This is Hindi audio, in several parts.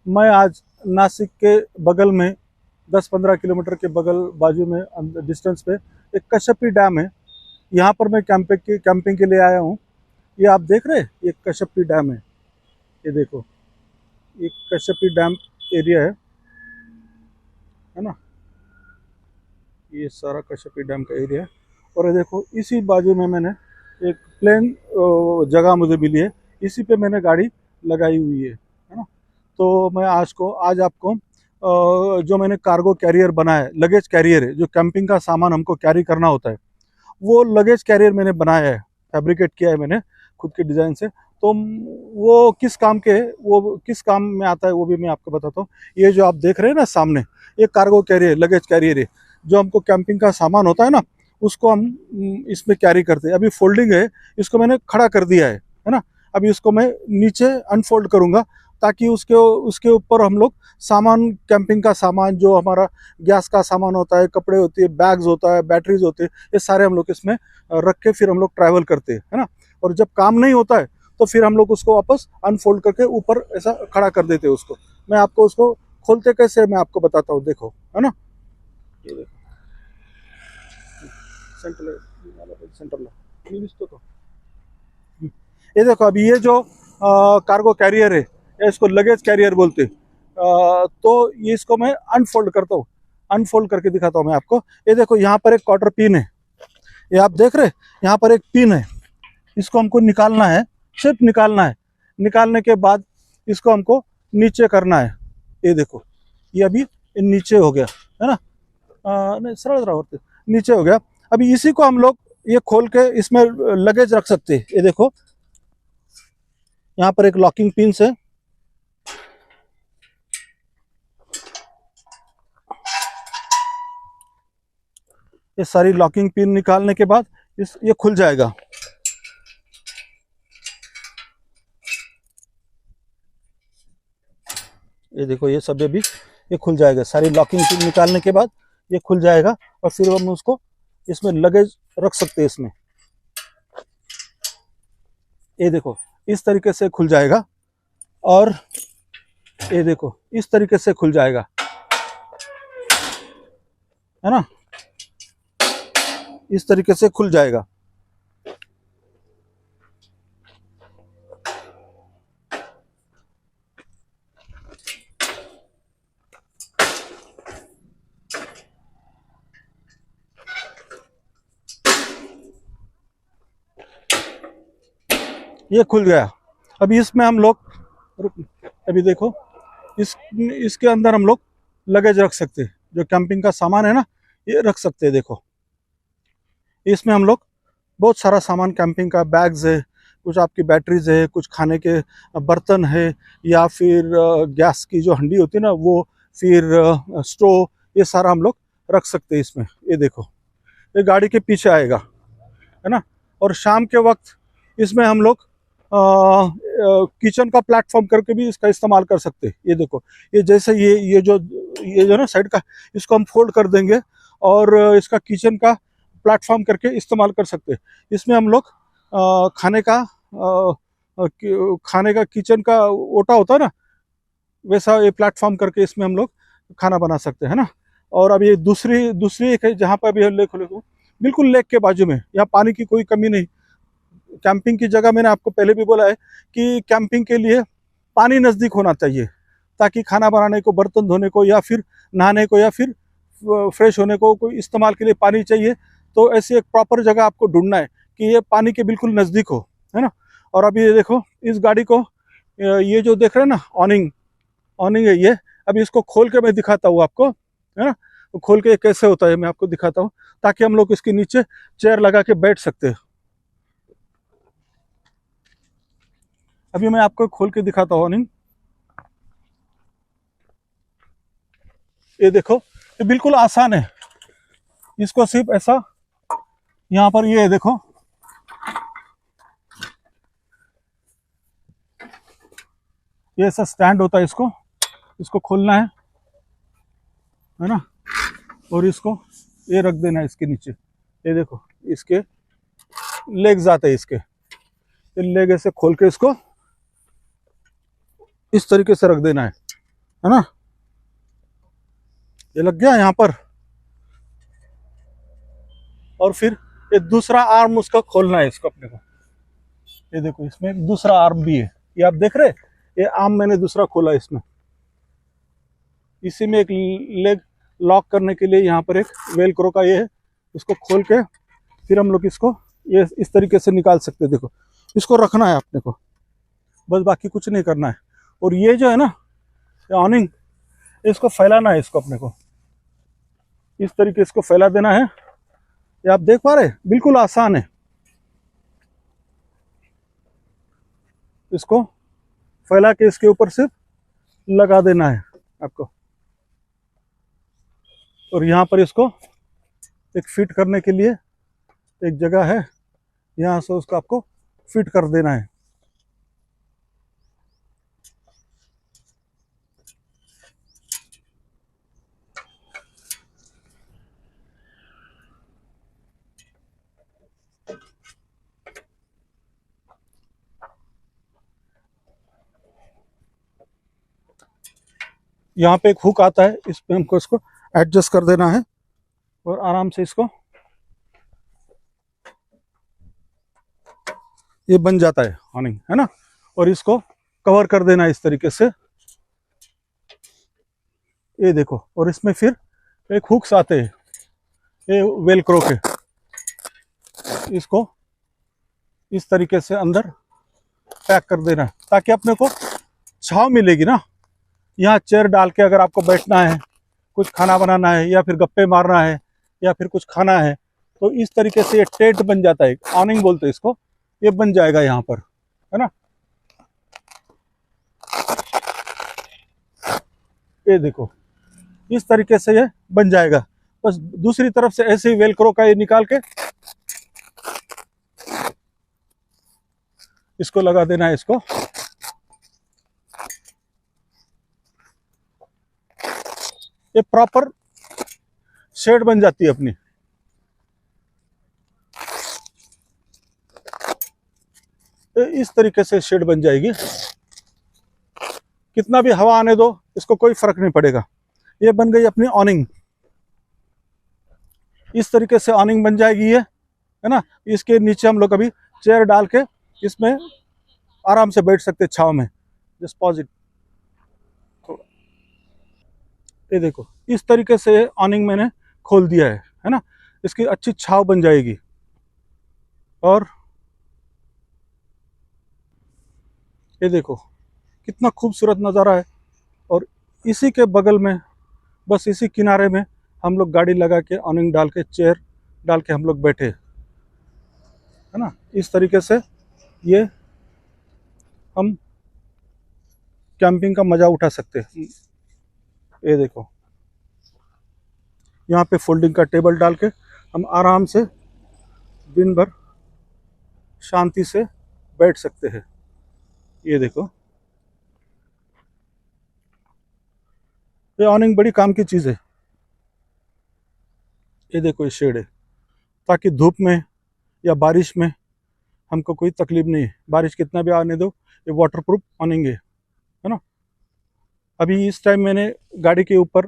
मैं आज नासिक के बगल में 10-15 किलोमीटर के बगल बाजू में डिस्टेंस पे एक कश्यपी डैम है। यहाँ पर मैं कैंपिंग के लिए आया हूँ। ये आप देख रहे हैं, ये कश्यपी डैम है। ये देखो, ये कश्यपी डैम एरिया है ना। ये सारा कश्यपी डैम का एरिया है। और ये देखो, इसी बाजू में मैंने एक प्लेन जगह मुझे मिली है। इसी पे मैंने गाड़ी लगाई हुई है ना। तो मैं आज आपको जो मैंने कार्गो कैरियर बनाया है, लगेज कैरियर है, जो कैंपिंग का सामान हमको कैरी करना होता है, वो लगेज कैरियर मैंने बनाया है, फैब्रिकेट किया है मैंने खुद के डिज़ाइन से। तो वो किस काम के है, वो किस काम में आता है, वो भी मैं आपको बताता हूँ। ये जो आप देख रहे हैं ना सामने, ये कार्गो कैरियर, लगेज कैरियर है। जो हमको कैंपिंग का सामान होता है ना, उसको हम इसमें कैरी करते हैं। अभी फोल्डिंग है, इसको मैंने खड़ा कर दिया है ना। अभी इसको मैं नीचे अनफोल्ड करूँगा, ताकि उसके उसके ऊपर हम लोग सामान, कैंपिंग का सामान, जो हमारा गैस का सामान होता है, कपड़े होते हैं, बैग्स होता है, बैटरीज होते हैं, ये सारे हम लोग इसमें रख के फिर हम लोग ट्रैवल करते हैं, है ना। और जब काम नहीं होता है तो फिर हम लोग उसको वापस अनफोल्ड करके ऊपर ऐसा खड़ा कर देते हैं उसको। मैं आपको उसको खोलते कैसे मैं आपको बताता हूँ, देखो, है ना। ये देखो, सेंटर सेंटर तो ये देखो, अभी ये जो कार्गो कैरियर है, या इसको लगेज कैरियर बोलते हैं। तो ये इसको मैं अनफोल्ड करता हूँ, अनफोल्ड करके दिखाता हूँ मैं आपको। ये देखो, यहाँ पर एक क्वार्टर पिन है, ये आप देख रहे हैं, यहाँ पर एक पिन है। इसको हमको निकालना है, सिर्फ निकालना है। निकालने के बाद इसको हमको नीचे करना है। ये देखो, ये अभी नीचे हो गया, है ना। नहीं, सरल रहा होते, नीचे हो गया। अभी इसी को हम लोग ये खोल के इसमें लगेज रख सकते हैं। ये देखो, यहाँ पर एक लॉकिंग पिन है। ये सारी लॉकिंग पिन निकालने के बाद ये खुल जाएगा। ये देखो, ये सब भी ये खुल जाएगा। सारी लॉकिंग पिन निकालने के बाद ये खुल जाएगा, और फिर हम उसको इसमें लगेज रख सकते हैं इसमें। ये देखो, इस तरीके से खुल जाएगा। और ये देखो, इस तरीके से खुल जाएगा, है ना। इस तरीके से खुल जाएगा। ये खुल गया। अभी इसमें हम लोग, अभी देखो, इसके अंदर हम लोग लगेज रख सकते हैं। जो कैंपिंग का सामान है ना, ये रख सकते हैं। देखो, इसमें हम लोग बहुत सारा सामान, कैंपिंग का बैग्स है, कुछ आपकी बैटरीज है, कुछ खाने के बर्तन है, या फिर गैस की जो हंडी होती है ना वो, फिर स्टोव, ये सारा हम लोग रख सकते हैं इसमें। ये देखो, ये गाड़ी के पीछे आएगा, है ना। और शाम के वक्त इसमें हम लोग किचन का प्लेटफॉर्म करके भी इसका इस्तेमाल कर सकते हैं। ये देखो, ये जैसे ये जो ना साइड का, इसको हम फोल्ड कर देंगे और इसका किचन का प्लेटफॉर्म करके इस्तेमाल कर सकते हैं। इसमें हम लोग खाने का किचन का ओटा होता है ना, वैसा ये प्लेटफॉर्म करके इसमें हम लोग खाना बना सकते हैं ना। और अब ये दूसरी दूसरी एक है, जहाँ पर अभी लेक, बिल्कुल लेक के बाजू में, यहाँ पानी की कोई कमी नहीं। कैंपिंग की जगह मैंने आपको पहले भी बोला है कि कैंपिंग के लिए पानी नज़दीक होना चाहिए, ताकि खाना बनाने को, बर्तन धोने को, या फिर नहाने को, या फिर फ्रेश होने को कोई इस्तेमाल के लिए पानी चाहिए। तो ऐसी एक प्रॉपर जगह आपको ढूंढना है कि ये पानी के बिल्कुल नज़दीक हो, है ना। और अभी ये देखो, इस गाड़ी को, ये जो देख रहे हैं ना, ऑनिंग ऑनिंग है ये। अभी इसको खोल के मैं दिखाता हूँ आपको, है ना। तो खोल के कैसे होता है मैं आपको दिखाता हूँ, ताकि हम लोग इसके नीचे चेयर लगा के बैठ सकते हैं। अभी मैं आपको खोल के दिखाता हूँ ऑनिंग। ये देखो, ये बिल्कुल आसान है। इसको सिर्फ ऐसा, यहाँ पर ये देखो, ये ऐसा स्टैंड होता है, इसको खोलना है ना। और इसको ये रख देना है इसके नीचे। ये देखो, इसके लेग्स आते हैं इसके, ये लेग ऐसे खोल के इसको इस तरीके से रख देना है। है ना, ये लग गया यहाँ पर। और फिर ये दूसरा आर्म उसका खोलना है इसको अपने को। ये देखो इसमें एक दूसरा आर्म भी है, ये आप देख रहे हैं, ये आर्म मैंने दूसरा खोला इसमें। इसी में एक लेग लॉक करने के लिए यहाँ पर एक वेलक्रो का ये है, इसको खोल के फिर हम लोग इसको ये इस तरीके से निकाल सकते हैं। देखो इसको रखना है अपने को, बस बाकी कुछ नहीं करना है। और ये जो है ना, ये ऑनिंग, इसको फैलाना है इसको अपने को, इस तरीके इसको फैला देना है। ये आप देख पा रहे हैं, बिल्कुल आसान है। इसको फैला के इसके ऊपर सिर्फ लगा देना है आपको। और यहाँ पर इसको एक फिट करने के लिए एक जगह है, यहाँ से उसको आपको फिट कर देना है। यहाँ पे एक हुक आता है, इस पे हमको इसको एडजस्ट कर देना है और आराम से इसको, ये बन जाता है ऑनिंग, है ना। और इसको कवर कर देना है इस तरीके से, ये देखो। और इसमें फिर एक हुक्स आते हैं, ये वेलक्रो के, इसको इस तरीके से अंदर पैक कर देना है ताकि अपने को छांव मिलेगी ना। यहाँ चेयर डाल के अगर आपको बैठना है, कुछ खाना बनाना है या फिर गप्पे मारना है या फिर कुछ खाना है, तो इस तरीके से ये टेंट बन जाता है, ऑनिंग बोलते हैं इसको, ये बन जाएगा यहाँ पर, है ना। ये देखो इस तरीके से ये बन जाएगा। बस दूसरी तरफ से ऐसे ही वेलक्रो का ये निकाल के इसको लगा देना है इसको। ये प्रॉपर शेड बन जाती है अपनी। इस तरीके से शेड बन जाएगी, कितना भी हवा आने दो इसको कोई फर्क नहीं पड़ेगा। ये बन गई अपनी ऑनिंग, इस तरीके से ऑनिंग बन जाएगी ये, है ना। इसके नीचे हम लोग अभी चेयर डाल के इसमें आराम से बैठ सकते छाव में। Just pause it. ये देखो इस तरीके से ऑनिंग मैंने खोल दिया है ना। इसकी अच्छी छाव बन जाएगी। और ये देखो कितना खूबसूरत नज़ारा है। और इसी के बगल में, बस इसी किनारे में हम लोग गाड़ी लगा के ऑनिंग डाल के चेयर डाल के हम लोग बैठे, है ना। इस तरीके से ये हम कैंपिंग का मज़ा उठा सकते हैं। ये देखो यहाँ पे फोल्डिंग का टेबल डाल के हम आराम से दिन भर शांति से बैठ सकते हैं। ये देखो ये ऑनिंग बड़ी काम की चीज़ है। ये देखो ये शेड है ताकि धूप में या बारिश में हमको कोई तकलीफ नहीं है। बारिश कितना भी आने दो, ये वाटरप्रूफ ऑनिंग है ना। अभी इस टाइम मैंने गाड़ी के ऊपर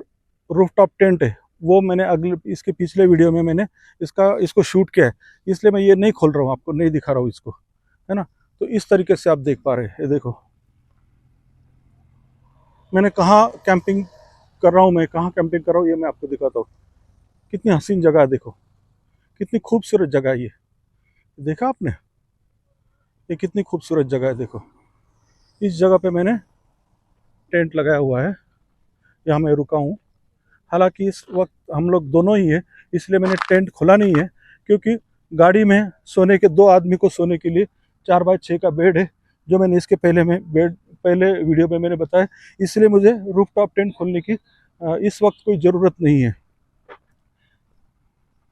रूफटॉप टेंट है, वो मैंने अगले इसके पिछले वीडियो में मैंने इसको शूट किया है, इसलिए मैं ये नहीं खोल रहा हूँ, आपको नहीं दिखा रहा हूँ इसको, है ना। तो इस तरीके से आप देख पा रहे हैं। ये देखो मैंने कहाँ कैंपिंग कर रहा हूँ, मैं कहाँ कैंपिंग कर रहा हूँ, ये मैं आपको दिखाता हूँ। कितनी हसीन जगह है, देखो कितनी खूबसूरत जगह है ये। देखा आपने, ये कितनी खूबसूरत जगह है। देखो इस जगह पे मैंने टेंट लगाया हुआ है, यहाँ मैं रुका हूँ। हालांकि इस वक्त हम लोग दोनों ही हैं, इसलिए मैंने टेंट खोला नहीं है, क्योंकि गाड़ी में सोने के 2 आदमी को सोने के लिए 4x6 का बेड है, जो मैंने इसके पहले वीडियो में मैंने बताया। इसलिए मुझे रूफटॉप टेंट खोलने की इस वक्त कोई ज़रूरत नहीं है।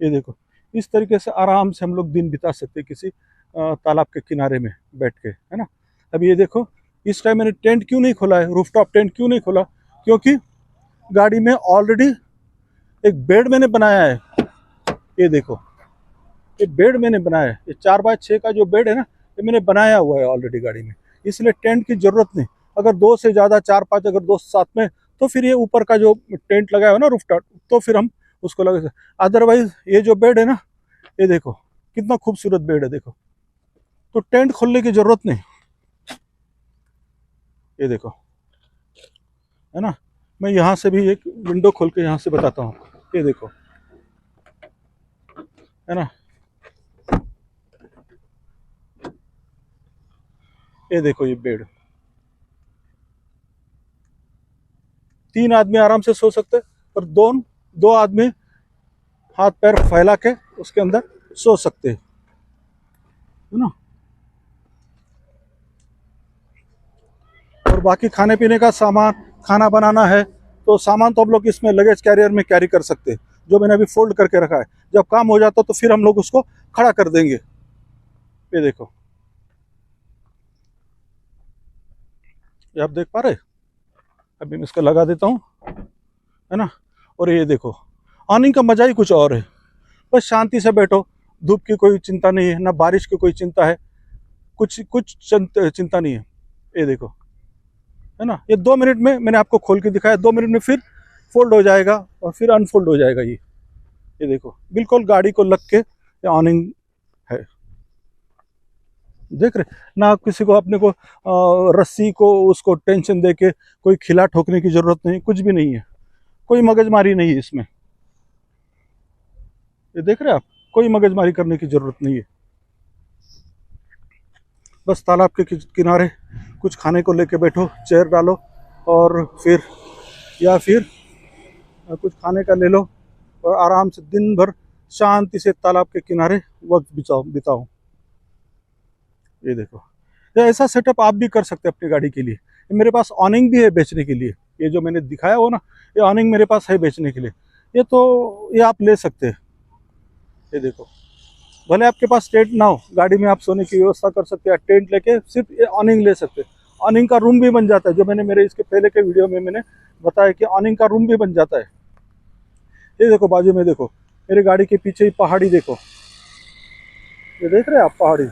ये देखो इस तरीके से आराम से हम लोग दिन बिता सकते हैं किसी तालाब के किनारे में बैठ के, है ना। अभी ये देखो इस टाइम मैंने टेंट क्यों नहीं खोला है, रूफटॉप टेंट क्यों नहीं खोला, क्योंकि गाड़ी में ऑलरेडी एक बेड मैंने बनाया है। ये देखो ये बेड मैंने बनाया है, ये 4x6 का जो बेड है ना, ये मैंने बनाया हुआ है ऑलरेडी गाड़ी में, इसलिए टेंट की ज़रूरत नहीं। अगर 2 से ज़्यादा 4-5 अगर दोस्त साथ में तो फिर ये ऊपर का जो टेंट लगाया हो ना रूफटॉप, तो फिर हम उसको लगा सकते। अदरवाइज ये जो बेड है ना, ये देखो कितना खूबसूरत बेड है, देखो, तो टेंट खोलने की जरूरत नहीं। ये देखो, है ना। मैं यहाँ से भी एक विंडो खोल के यहाँ से बताता हूँ। ये देखो, है ना, ये देखो ये बेड, 3 आदमी आराम से सो सकते, और दो आदमी हाथ पैर फैला के उसके अंदर सो सकते हैं, है ना। और बाकी खाने पीने का सामान, खाना बनाना है तो सामान तो हम लोग इसमें लगेज कैरियर में कैरी कर सकते हैं, जो मैंने अभी फोल्ड करके रखा है। जब काम हो जाता तो फिर हम लोग उसको खड़ा कर देंगे। ये देखो, ये आप देख पा रहे, अभी मैं इसको लगा देता हूँ, है ना। और ये देखो, अर्निंग का मजा ही कुछ और है। बस शांति से बैठो, धूप की कोई चिंता नहीं है, ना बारिश की कोई चिंता है, कुछ कुछ चिंता नहीं है। ये देखो, है ना, ये 2 मिनट में मैंने आपको खोल के दिखाया, 2 मिनट में फिर फोल्ड हो जाएगा और फिर अनफोल्ड हो जाएगा। ये देखो, बिल्कुल गाड़ी को लग के ये ऑनिंग है, देख रहे ना। किसी को अपने को रस्सी को उसको टेंशन दे के कोई खिला ठोकने की जरूरत नहीं, कुछ भी नहीं है, कोई मगजमारी नहीं है इसमें। ये देख रहे हैं आप, कोई मगजमारी करने की जरूरत नहीं है। बस तालाब के किनारे कुछ खाने को लेके बैठो, चेयर डालो, और फिर या फिर कुछ खाने का ले लो, और आराम से दिन भर शांति से तालाब के किनारे वक्त बिताओ। ये देखो, ये ऐसा सेटअप आप भी कर सकते हैं अपनी गाड़ी के लिए। मेरे पास ऑनिंग भी है बेचने के लिए, ये जो मैंने दिखाया हो ना, ये ऑनिंग मेरे पास है बेचने के लिए। ये आप ले सकते हैं। ये देखो, भले आपके पास टेंट ना हो, गाड़ी में आप सोने की व्यवस्था कर सकते हैं, टेंट लेके सिर्फ ये ऑनिंग ले सकते हैं। ऑनिंग का रूम भी बन जाता है, जो मैंने मेरे इसके पहले के वीडियो में मैंने बताया कि ऑनिंग का रूम भी बन जाता है। ये देखो, बाजू में देखो, मेरी गाड़ी के पीछे ही पहाड़ी देखो, ये देख रहे हैं आप पहाड़ी,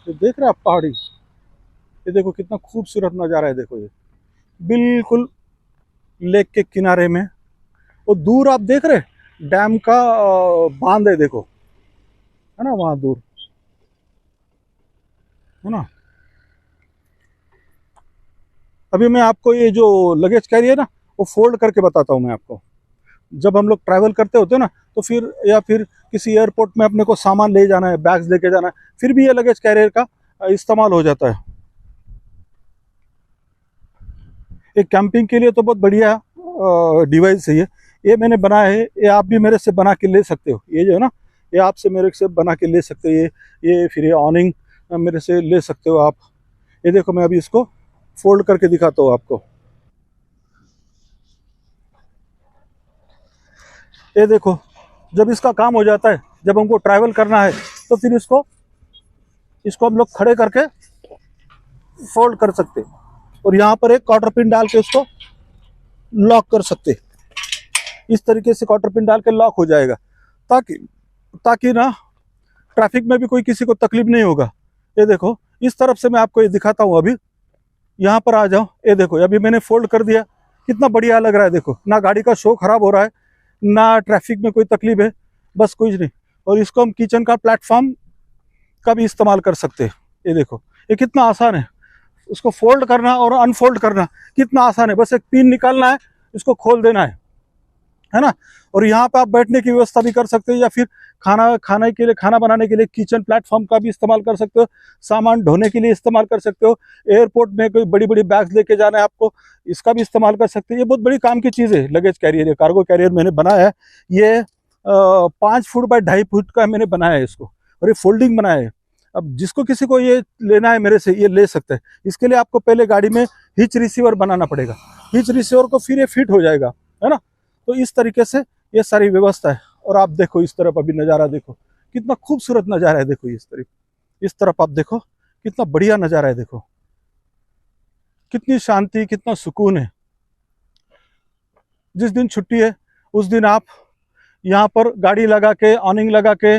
ये देख रहे हैं आप पहाड़ी, ये देखो कितना खूबसूरत नज़ारा है। देखो, ये बिल्कुल लेक के किनारे में, और दूर आप देख रहे डैम का बांध है, देखो, है ना, वहां दूर, है ना। अभी मैं आपको ये जो लगेज कैरियर है ना, वो फोल्ड करके बताता हूँ मैं आपको। जब हम लोग ट्रैवल करते होते हैं ना, तो फिर या फिर किसी एयरपोर्ट में अपने को सामान ले जाना है, बैग्स लेके जाना है, फिर भी ये लगेज कैरियर का इस्तेमाल हो जाता है। ये कैंपिंग के लिए तो बहुत बढ़िया डिवाइस है ये मैंने बनाया है। ये आप भी मेरे से बना के ले सकते हो, ये जो है ना, ये आपसे मेरे से बना के ले सकते हो। ये फिर ये ऑनिंग मेरे से ले सकते हो आप। ये देखो, मैं अभी इसको फोल्ड करके दिखाता हूँ आपको। ये देखो, जब इसका काम हो जाता है, जब हमको ट्रैवल करना है, तो फिर इसको हम लोग खड़े करके फोल्ड कर सकते हैं, और यहाँ पर एक क्वार्टर पिन डाल के इसको लॉक कर सकते हैं। इस तरीके से क्वार्टर पिन डाल के लॉक हो जाएगा, ताकि ना ट्रैफिक में भी कोई किसी को तकलीफ नहीं होगा। ये देखो, इस तरफ से मैं आपको ये दिखाता हूँ। अभी यहाँ पर आ जाओ, ये देखो, अभी मैंने फोल्ड कर दिया, कितना बढ़िया लग रहा है। देखो, ना गाड़ी का शो खराब हो रहा है, ना ट्रैफिक में कोई तकलीफ है, बस कुछ नहीं। और इसको हम किचन का प्लेटफॉर्म का भी इस्तेमाल कर सकते हैं। ये देखो, ये कितना आसान है, उसको फोल्ड करना और अनफोल्ड करना कितना आसान है। बस एक पिन निकालना है, इसको खोल देना है ना। और यहाँ पे आप बैठने की व्यवस्था भी कर सकते हो, या फिर खाना बनाने के लिए किचन प्लेटफॉर्म का भी इस्तेमाल कर सकते हो, सामान ढोने के लिए इस्तेमाल कर सकते हो, एयरपोर्ट में कोई बड़ी बड़ी बैग्स लेके जाना है आपको, इसका भी इस्तेमाल कर सकते हो। ये बहुत बड़ी काम की चीज़ है, लगेज कैरियर, ये कार्गो कैरियर मैंने बनाया है। ये 5 फुट बाय 2.5 फुट का मैंने बनाया है इसको, और ये फोल्डिंग बनाया है। अब जिसको किसी को ये लेना है मेरे से, ये ले सकते हैं। इसके लिए आपको पहले गाड़ी में हिच रिसीवर बनाना पड़ेगा, हिच रिसीवर को फिर ये फिट हो जाएगा, है ना। तो इस तरीके से ये सारी व्यवस्था है। और आप देखो इस तरफ, अभी नज़ारा देखो, कितना खूबसूरत नज़ारा है। देखो इस तरफ आप देखो, कितना बढ़िया नज़ारा है। देखो, कितनी शांति, कितना सुकून है। जिस दिन छुट्टी है उस दिन आप यहाँ पर गाड़ी लगा के, ऑनिंग लगा के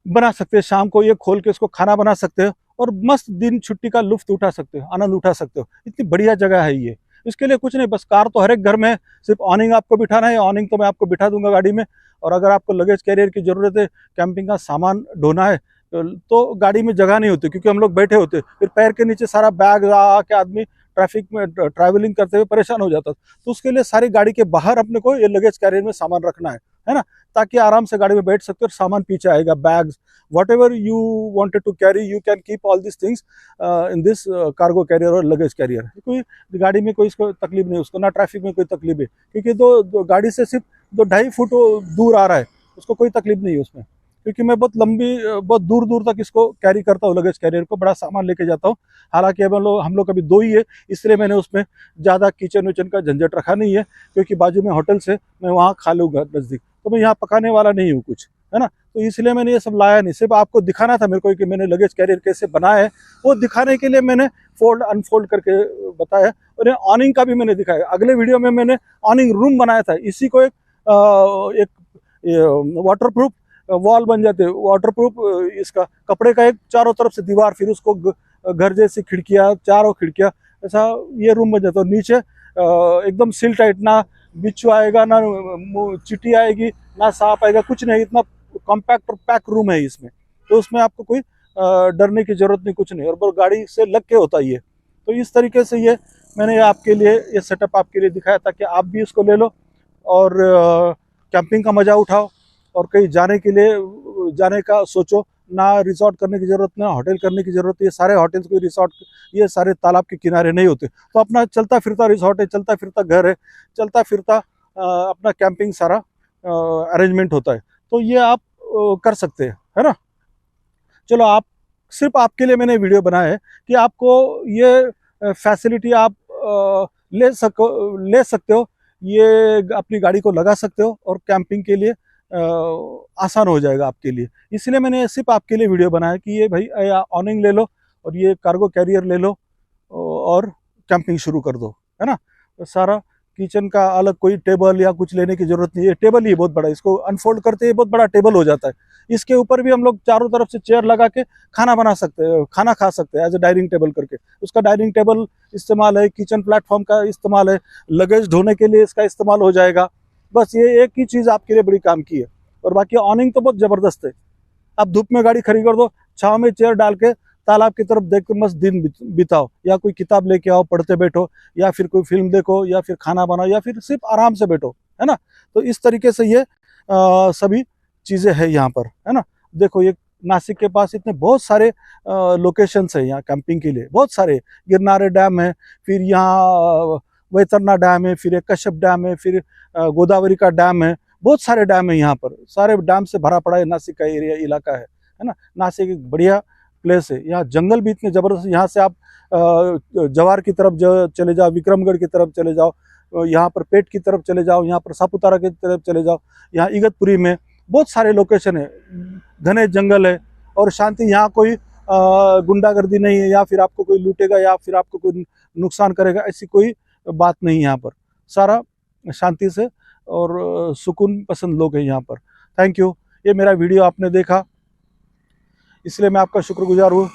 बना सकते हैं। शाम को ये खोल के इसको खाना बना सकते हो, और मस्त दिन छुट्टी का लुफ्त उठा सकते हो, आनंद उठा सकते हो। इतनी बढ़िया जगह है ये। इसके लिए कुछ नहीं, बस कार तो हर एक घर में है, सिर्फ ऑनिंग आपको बिठाना है। ऑनिंग तो मैं आपको बिठा दूंगा गाड़ी में। और अगर आपको लगेज कैरियर की ज़रूरत है, कैंपिंग का सामान ढोना है, तो गाड़ी में जगह नहीं होती, क्योंकि हम लोग बैठे होते, फिर पैर के नीचे सारा बैग आके आदमी ट्रैफिक में ट्रैवलिंग करते हुए परेशान हो जाता। तो उसके लिए सारी गाड़ी के बाहर अपने को ये लगेज कैरियर में सामान रखना है ना, ताकि आराम से गाड़ी में बैठ सकते हो और सामान पीछे आएगा, bags whatever you wanted to carry, you can keep all these things in this cargo carrier और लगेज कैरियर। कोई गाड़ी में कोई इसको तकलीफ नहीं, उसको ना ट्रैफिक में कोई तकलीफ है, क्योंकि दो गाड़ी से सिर्फ 2-2.5 फुट दूर आ रहा है, उसको कोई तकलीफ नहीं है उसमें। क्योंकि मैं बहुत दूर दूर तक इसको कैरी करता हूँ, लगेज कैरियर को बड़ा सामान लेके जाता हूँ। हालांकि हम लोग अभी 2 ही है, इसलिए मैंने उसमें ज़्यादा किचन विचन का झंझट रखा नहीं है, क्योंकि बाजू में होटल से मैं वहाँ खा लूँगा नज़दीक, तो मैं यहाँ पकाने वाला नहीं हूँ कुछ, है ना। तो इसलिए मैंने ये सब लाया नहीं, सिर्फ आपको दिखाना था मेरे को कि मैंने लगेज कैरियर कैसे बनाया है, वो दिखाने के लिए मैंने फोल्ड अनफोल्ड करके बताया। और ऑनिंग का भी मैंने दिखाया, अगले वीडियो में मैंने ऑनिंग रूम बनाया था। इसी को एक वाटर प्रूफ वॉल बन जाते, वाटर प्रूफ इसका कपड़े का एक चारों तरफ से दीवार, फिर उसको घर जैसी खिड़कियाँ, चारों खिड़कियाँ, ऐसा ये रूम बन जाता है। नीचे एकदम सील टाइट, ना बिच्छू आएगा, ना चींटी आएगी, ना सांप आएगा, कुछ नहीं, इतना कॉम्पैक्ट और पैक रूम है इसमें। तो उसमें आपको कोई डरने की जरूरत नहीं, कुछ नहीं, और वो गाड़ी से लग के होता ही है। तो इस तरीके से ये मैंने आपके लिए ये सेटअप आपके लिए दिखाया, ताकि आप भी इसको ले लो और कैंपिंग का मज़ा उठाओ, और कहीं जाने का सोचो, ना रिसॉर्ट करने की ज़रूरत, ना होटल करने की ज़रूरत। ये सारे होटल्स, कोई रिसॉर्ट, ये सारे तालाब के किनारे नहीं होते। तो अपना चलता फिरता रिसॉर्ट है, चलता फिरता घर है, चलता फिरता अपना कैंपिंग सारा अरेंजमेंट होता है। तो ये आप कर सकते हैं, है ना। चलो, सिर्फ आपके लिए मैंने वीडियो बनाया है कि आपको ये फैसिलिटी आप ले सकते हो, ये अपनी गाड़ी को लगा सकते हो, और कैंपिंग के लिए आसान हो जाएगा आपके लिए। इसलिए मैंने सिर्फ आपके लिए वीडियो बनाया कि ये भाई ऑनिंग ले लो और ये कार्गो कैरियर ले लो और कैंपिंग शुरू कर दो, है ना। तो सारा किचन का अलग कोई टेबल या कुछ लेने की जरूरत नहीं है, टेबल ही बहुत बड़ा, इसको अनफोल्ड करते ही बहुत बड़ा टेबल हो जाता है। इसके ऊपर भी हम लोग चारों तरफ से चेयर लगा के खाना बना सकते हैं, खाना खा सकते हैं एज ए डाइनिंग टेबल करके। उसका डाइनिंग टेबल इस्तेमाल है, किचन प्लेटफॉर्म का इस्तेमाल है, लगेज ढोने के लिए इसका इस्तेमाल हो जाएगा। बस ये एक ही चीज़ आपके लिए बड़ी काम की है। और बाकी ऑनिंग तो बहुत ज़बरदस्त है। आप धूप में गाड़ी खड़ी कर दो, छाँव में चेयर डाल के तालाब की तरफ देख के मस्त दिन बिताओ, या कोई किताब लेके आओ, पढ़ते बैठो, या फिर कोई फिल्म देखो, या फिर खाना बनाओ, या फिर सिर्फ आराम से बैठो, है ना। तो इस तरीके से ये सभी चीज़ें हैं यहाँ पर, है ना। देखो, ये नासिक के पास इतने बहुत सारे लोकेशंस है यहाँ कैंपिंग के लिए, बहुत सारे। गिरनारे डैम है, फिर यहाँ वैतरना डैम है, फिर एक कश्यप डैम है, फिर गोदावरी का डैम है, बहुत सारे डैम है यहाँ पर। सारे डैम से भरा पड़ा है नासिक का इलाका है ना। नासिक एक बढ़िया प्लेस है। यहाँ जंगल भी इतने ज़बरदस्त, यहाँ से आप जवार की तरफ चले जाओ, विक्रमगढ़ की तरफ चले जाओ, यहाँ पर पेट की तरफ चले जाओ, यहाँ पर सापुतारा की तरफ चले जाओ, यहाँ इगतपुरी में बहुत सारे लोकेशन है, घने जंगल है, और शांति। यहाँ कोई गुंडागर्दी नहीं है, या फिर आपको कोई लूटेगा, या फिर आपको कोई नुकसान करेगा, ऐसी कोई बात नहीं है यहाँ पर। सारा शांति से और सुकून पसंद लोग हैं यहाँ पर। Thank you. ये मेरा वीडियो आपने देखा, इसलिए मैं आपका शुक्रगुजार हूँ।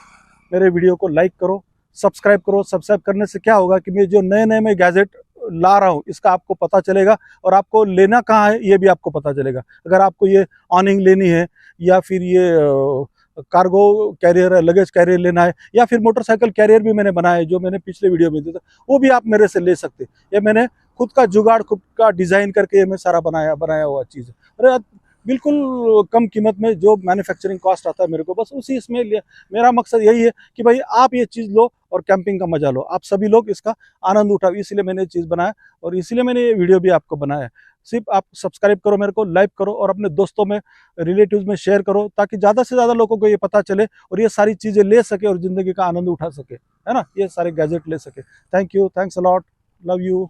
मेरे वीडियो को लाइक करो, सब्सक्राइब करो। सब्सक्राइब करने से क्या होगा कि मैं जो नए मैं गैजेट ला रहा हूँ, इसका आपको पता चलेगा, और आपको लेना कहाँ है ये भी आपको पता चलेगा। अगर आपको ये ऑनिंग लेनी है, या फिर ये कार्गो कैरियर, लगेज कैरियर लेना है, या फिर मोटरसाइकिल कैरियर भी मैंने बनाया है, जो मैंने पिछले वीडियो में दिया था, वो भी आप मेरे से ले सकते। ये मैंने खुद का जुगाड़, खुद का डिज़ाइन करके ये मैं सारा बनाया हुआ चीज़ है। अरे बिल्कुल कम कीमत में जो मैन्युफैक्चरिंग कॉस्ट आता है मेरे को, बस उसी इसमें मेरा मकसद यही है कि भाई आप ये चीज़ लो और कैंपिंग का मजा लो, आप सभी लोग इसका आनंद उठाओ। इसीलिए मैंने ये चीज़ बनाया, और इसीलिए मैंने ये वीडियो भी आपको बनाया है। सिर्फ आप सब्सक्राइब करो, मेरे को लाइक करो, और अपने दोस्तों में, रिलेटिव्स में शेयर करो, ताकि ज़्यादा से ज़्यादा लोगों को ये पता चले और ये सारी चीज़ें ले सके और ज़िंदगी का आनंद उठा सके, है ना, ये सारे गैजेट ले सके। Thank you, thanks a lot, love you.